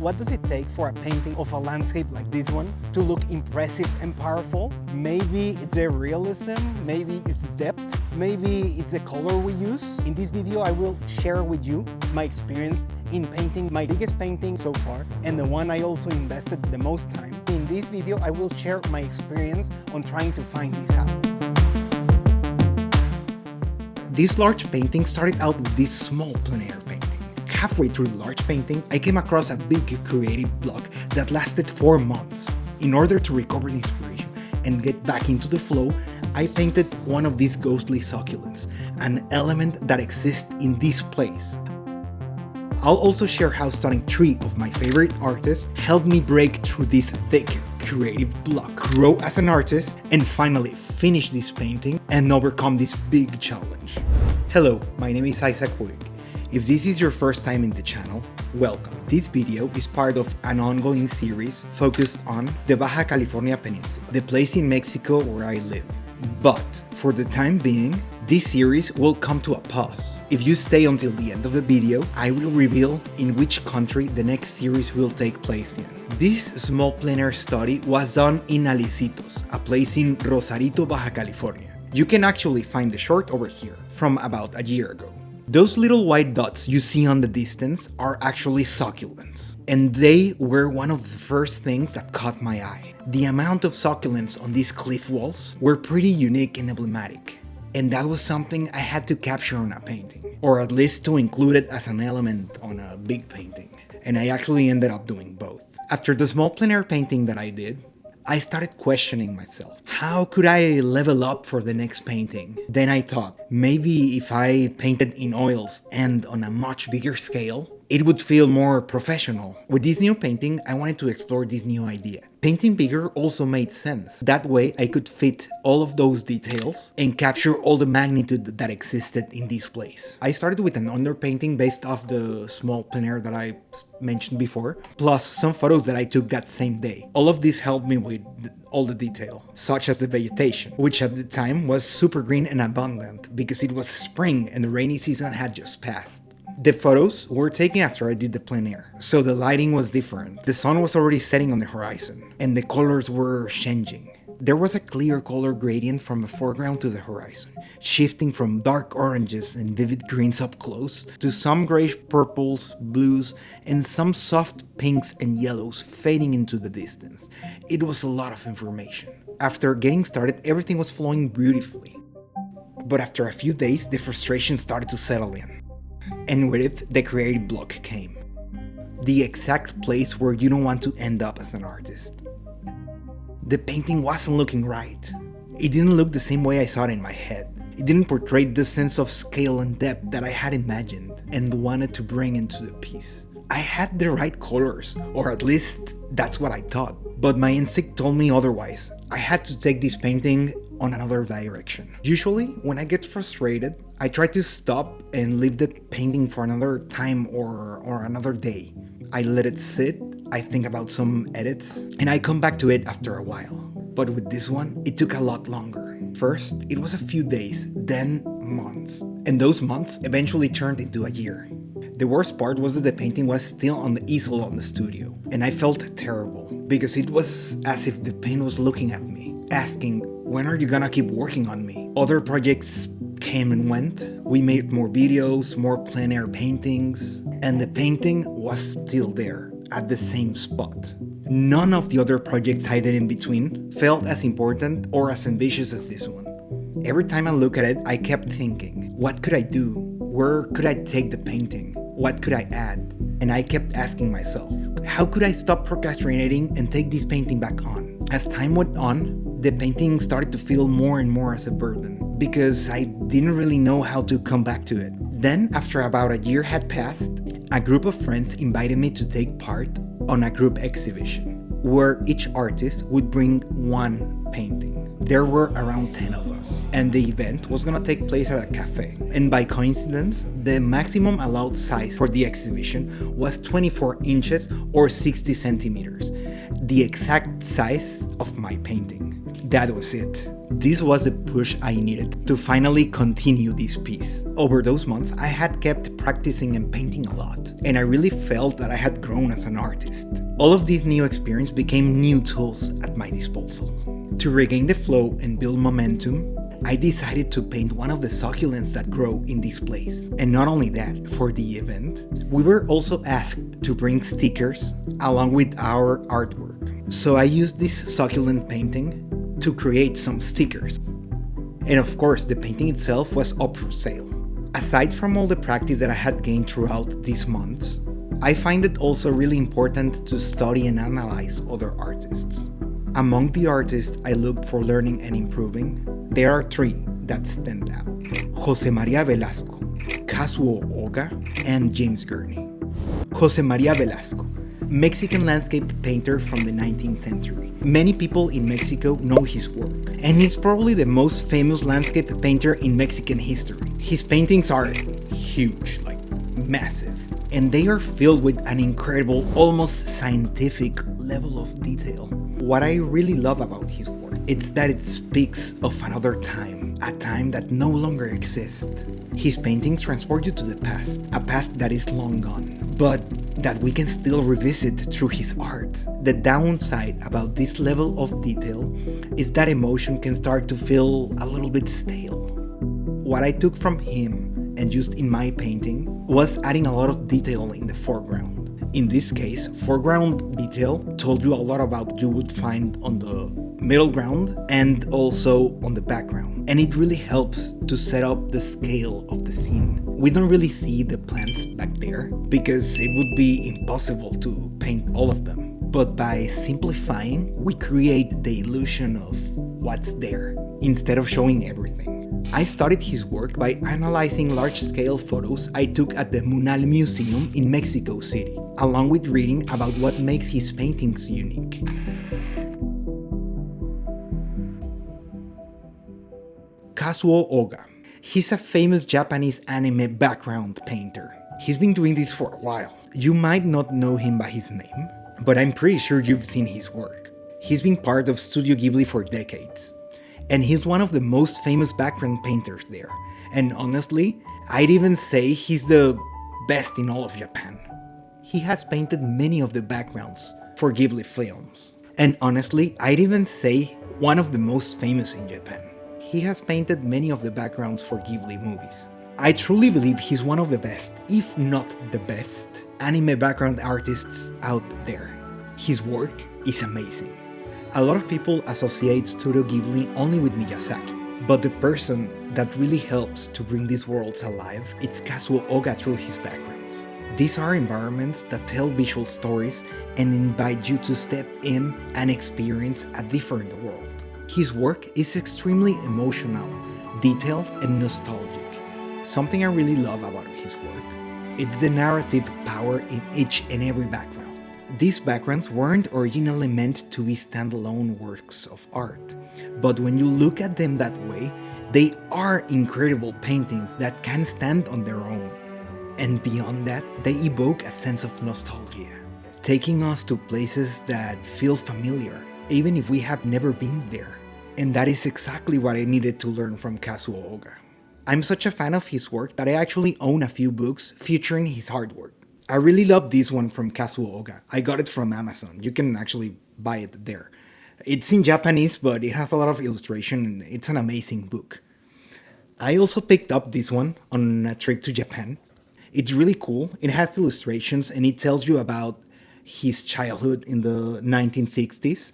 What does it take for a painting of a landscape like this one to look impressive and powerful? Maybe it's the realism, maybe it's the depth, maybe it's the color we use. In this video, I will share with you my experience in painting my biggest painting so far and the one I also invested the most time. In this video, I will share my experience on trying to find this out. This large painting started out with this small plein air painting. Halfway through the large painting, I came across a big creative block that lasted 4 months. In order to recover the inspiration and get back into the flow, I painted one of these ghostly succulents, an element that exists in this place. I'll also share how studying 3 of my favorite artists helped me break through this thick creative block, grow as an artist, and finally finish this painting and overcome this big challenge. Hello, my name is Isaac Puig. If this is your first time in the channel, welcome. This video is part of an ongoing series focused on the Baja California Peninsula, the place in Mexico where I live. But for the time being, this series will come to a pause. If you stay until the end of the video, I will reveal in which country the next series will take place in. This small plein air study was done in Alicitos, a place in Rosarito, Baja California. You can actually find the short over here from about a year ago. Those little white dots you see on the distance are actually succulents, and they were one of the first things that caught my eye. The amount of succulents on these cliff walls were pretty unique and emblematic, and that was something I had to capture on a painting, or at least to include it as an element on a big painting, and I actually ended up doing both. After the small plein air painting that I did, I started questioning myself. How could I level up for the next painting? Then I thought, maybe if I painted in oils and on a much bigger scale, it would feel more professional. With this new painting, I wanted to explore this new idea. Painting bigger also made sense. That way I could fit all of those details and capture all the magnitude that existed in this place. I started with an underpainting based off the small plein air that I mentioned before, plus some photos that I took that same day. All of this helped me with all the detail, such as the vegetation, which at the time was super green and abundant because it was spring and the rainy season had just passed. The photos were taken after I did the plein air, so the lighting was different. The sun was already setting on the horizon, and the colors were changing. There was a clear color gradient from the foreground to the horizon, shifting from dark oranges and vivid greens up close to some grayish purples, blues, and some soft pinks and yellows fading into the distance. It was a lot of information. After getting started, everything was flowing beautifully. But after a few days, the frustration started to settle in. And with it, the creative block came. The exact place where you don't want to end up as an artist. The painting wasn't looking right. It didn't look the same way I saw it in my head. It didn't portray the sense of scale and depth that I had imagined and wanted to bring into the piece. I had the right colors, or at least that's what I thought. But my instinct told me otherwise. I had to take this painting on another direction. Usually, when I get frustrated, I try to stop and leave the painting for another time or another day. I let it sit, I think about some edits, and I come back to it after a while. But with this one, it took a lot longer. First, it was a few days, then months. And those months eventually turned into a year. The worst part was that the painting was still on the easel on the studio, and I felt terrible, because it was as if the paint was looking at me, asking, when are you gonna keep working on me? Other projects came and went. We made more videos, more plein air paintings, and the painting was still there, at the same spot. None of the other projects I did in between felt as important or as ambitious as this one. Every time I look at it, I kept thinking, what could I do? Where could I take the painting? What could I add? And I kept asking myself, how could I stop procrastinating and take this painting back on? As time went on, the painting started to feel more and more as a burden because I didn't really know how to come back to it. Then, after about a year had passed, a group of friends invited me to take part on a group exhibition where each artist would bring one painting. There were around 10 of us, and the event was gonna take place at a cafe. And by coincidence, the maximum allowed size for the exhibition was 24 inches or 60 centimeters, the exact size of my painting. That was it. This was the push I needed to finally continue this piece. Over those months, I had kept practicing and painting a lot, and I really felt that I had grown as an artist. All of these new experiences became new tools at my disposal. To regain the flow and build momentum, I decided to paint one of the succulents that grow in this place. And not only that, for the event, we were also asked to bring stickers along with our artwork. So I used this succulent painting to create some stickers. And of course, the painting itself was up for sale. Aside from all the practice that I had gained throughout these months, I find it also really important to study and analyze other artists. Among the artists I looked for learning and improving, there are three that stand out: Jose Maria Velasco, Kazuo Oga, and James Gurney. Jose Maria Velasco, Mexican landscape painter from the 19th century. Many people in Mexico know his work, and he's probably the most famous landscape painter in Mexican history. His paintings are huge, like massive, and they are filled with an incredible, almost scientific level of detail. What I really love about his work is that it speaks of another time, a time that no longer exists. His paintings transport you to the past, a past that is long gone, but that we can still revisit through his art. The downside about this level of detail is that emotion can start to feel a little bit stale. What I took from him and used in my painting was adding a lot of detail in the foreground. In this case, foreground detail told you a lot about what you would find on the middle ground and also on the background. And it really helps to set up the scale of the scene. We don't really see the plants back there because it would be impossible to paint all of them. But by simplifying, we create the illusion of what's there instead of showing everything. I studied his work by analyzing large-scale photos I took at the Munal Museum in Mexico City, along with reading about what makes his paintings unique. Kazuo Oga. He's a famous Japanese anime background painter. He's been doing this for a while. You might not know him by his name, but I'm pretty sure you've seen his work. He's been part of Studio Ghibli for decades, and he's one of the most famous background painters there. And honestly, I'd even say he's the best in all of Japan. He has painted many of the backgrounds for Ghibli films. And honestly, I'd even say one of the most famous in Japan. He has painted many of the backgrounds for Ghibli movies. I truly believe he's one of the best, if not the best, anime background artists out there. His work is amazing. A lot of people associate Studio Ghibli only with Miyazaki, but the person that really helps to bring these worlds alive is Kazuo Oga through his backgrounds. These are environments that tell visual stories and invite you to step in and experience a different world. His work is extremely emotional, detailed, and nostalgic. Something I really love about his work, it's the narrative power in each and every background. These backgrounds weren't originally meant to be standalone works of art, but when you look at them that way, they are incredible paintings that can stand on their own. And beyond that, they evoke a sense of nostalgia, taking us to places that feel familiar, even if we have never been there. And that is exactly what I needed to learn from Kazuo Oga. I'm such a fan of his work that I actually own a few books featuring his artwork. I really love this one from Kazuo Oga. I got it from Amazon. You can actually buy it there. It's in Japanese, but it has a lot of illustration and it's an amazing book. I also picked up this one on a trip to Japan. It's really cool. It has illustrations and it tells you about his childhood in the 1960s.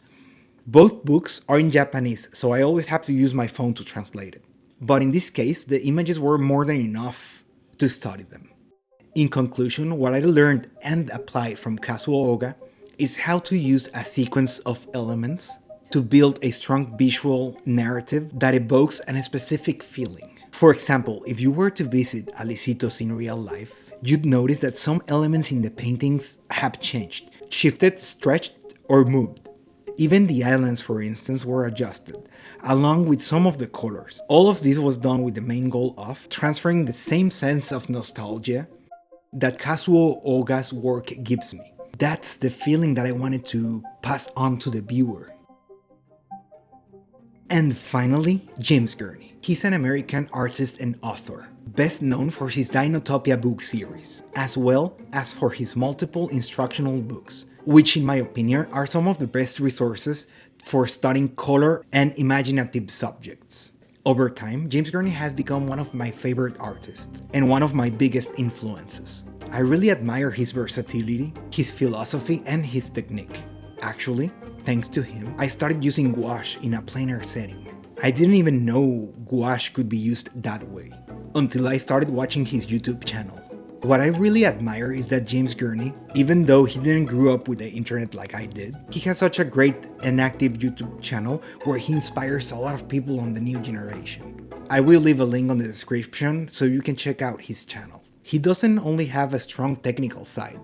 Both books are in Japanese, so I always have to use my phone to translate it. But in this case, the images were more than enough to study them. In conclusion, what I learned and applied from Kazuo Oga is how to use a sequence of elements to build a strong visual narrative that evokes a specific feeling. For example, if you were to visit Alicitos in real life, you'd notice that some elements in the paintings have changed, shifted, stretched, or moved. Even the islands, for instance, were adjusted, along with some of the colors. All of this was done with the main goal of transferring the same sense of nostalgia that Kazuo Oga's work gives me. That's the feeling that I wanted to pass on to the viewer. And finally, James Gurney. He's an American artist and author, best known for his Dinotopia book series, as well as for his multiple instructional books, which in my opinion are some of the best resources for studying color and imaginative subjects. Over time, James Gurney has become one of my favorite artists and one of my biggest influences. I really admire his versatility, his philosophy, and his technique. Actually, thanks to him, I started using gouache in a plein air setting. I didn't even know gouache could be used that way until I started watching his YouTube channel. What I really admire is that James Gurney, even though he didn't grow up with the internet like I did, he has such a great and active YouTube channel where he inspires a lot of people on the new generation. I will leave a link on the description so you can check out his channel. He doesn't only have a strong technical side,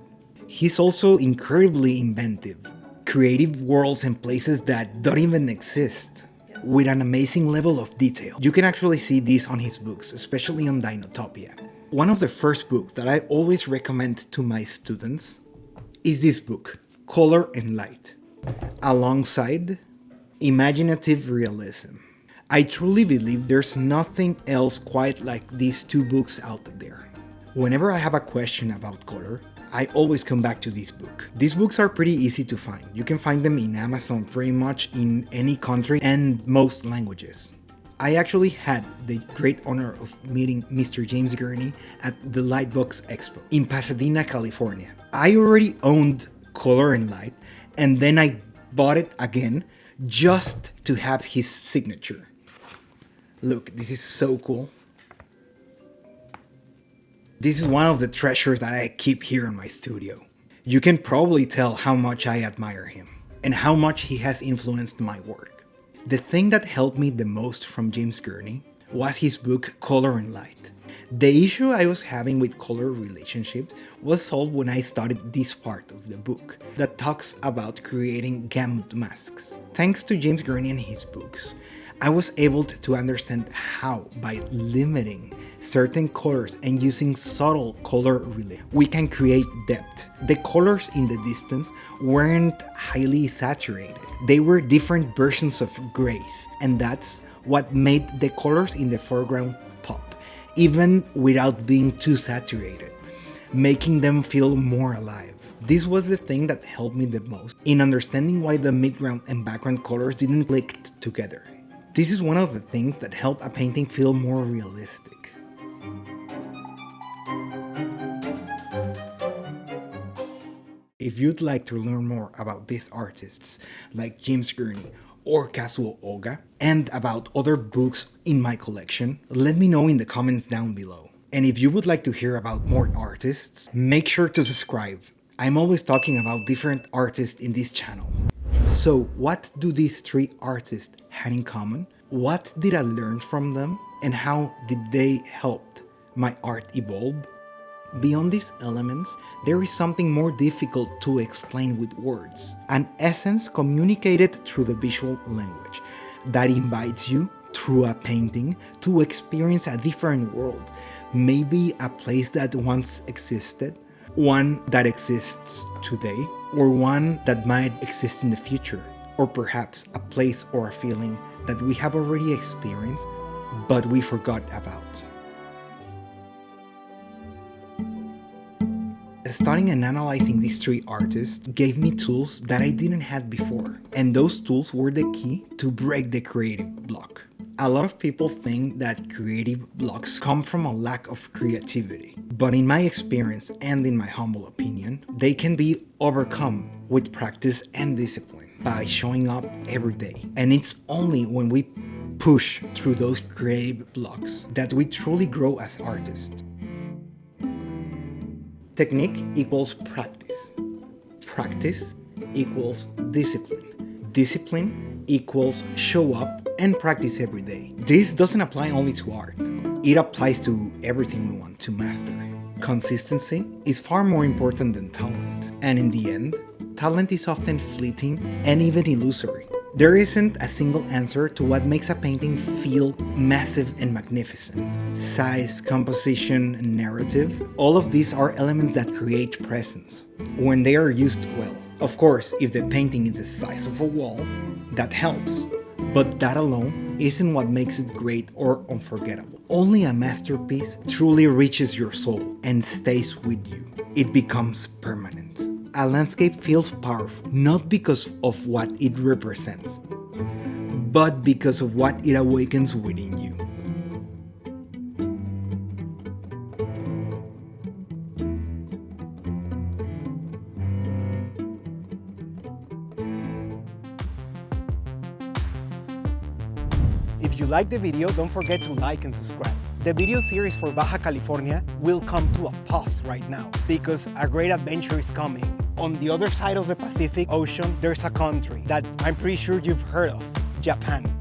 he's also incredibly inventive. Creative worlds and places that don't even exist, with an amazing level of detail. You can actually see this on his books, especially on Dinotopia. One of the first books that I always recommend to my students is this book, Color and Light, alongside Imaginative Realism. I truly believe there's nothing else quite like these two books out there. Whenever I have a question about color, I always come back to this book. These books are pretty easy to find. You can find them in Amazon pretty much in any country and most languages. I actually had the great honor of meeting Mr. James Gurney at the Lightbox Expo in Pasadena, California. I already owned Color and Light, and then I bought it again just to have his signature. Look, this is so cool. This is one of the treasures that I keep here in my studio. You can probably tell how much I admire him and how much he has influenced my work. The thing that helped me the most from James Gurney was his book Color and Light. The issue I was having with color relationships was solved when I studied this part of the book that talks about creating gamut masks. Thanks to James Gurney and his books, I was able to understand how, by limiting certain colors and using subtle color relief, we can create depth. The colors in the distance weren't highly saturated. They were different versions of grays, and that's what made the colors in the foreground pop, even without being too saturated, making them feel more alive. This was the thing that helped me the most in understanding why the midground and background colors didn't click together. This is one of the things that help a painting feel more realistic. If you'd like to learn more about these artists like James Gurney or Kazuo Oga, and about other books in my collection, let me know in the comments down below. And if you would like to hear about more artists, make sure to subscribe. I'm always talking about different artists in this channel. So what do these three artists have in common? What did I learn from them? And how did they help my art evolve? Beyond these elements, there is something more difficult to explain with words, an essence communicated through the visual language that invites you, through a painting, to experience a different world, maybe a place that once existed, one that exists today, or one that might exist in the future, or perhaps a place or a feeling that we have already experienced, but we forgot about. Studying and analyzing these three artists gave me tools that I didn't have before, and those tools were the key to break the creative block. A lot of people think that creative blocks come from a lack of creativity, but in my experience and in my humble opinion, they can be overcome with practice and discipline by showing up every day. And it's only when we push through those creative blocks that we truly grow as artists. Technique equals practice. Practice equals discipline. Discipline equals show up and practice every day. This doesn't apply only to art. It applies to everything we want to master. Consistency is far more important than talent. And in the end, talent is often fleeting and even illusory. There isn't a single answer to what makes a painting feel massive and magnificent. Size, composition, and narrative, all of these are elements that create presence when they are used well. Of course, if the painting is the size of a wall, that helps. But that alone isn't what makes it great or unforgettable. Only a masterpiece truly reaches your soul and stays with you. It becomes permanent. A landscape feels powerful, not because of what it represents, but because of what it awakens within you. If you like the video, don't forget to like and subscribe. The video series for Baja California will come to a pause right now because a great adventure is coming. On the other side of the Pacific Ocean, there's a country that I'm pretty sure you've heard of, Japan.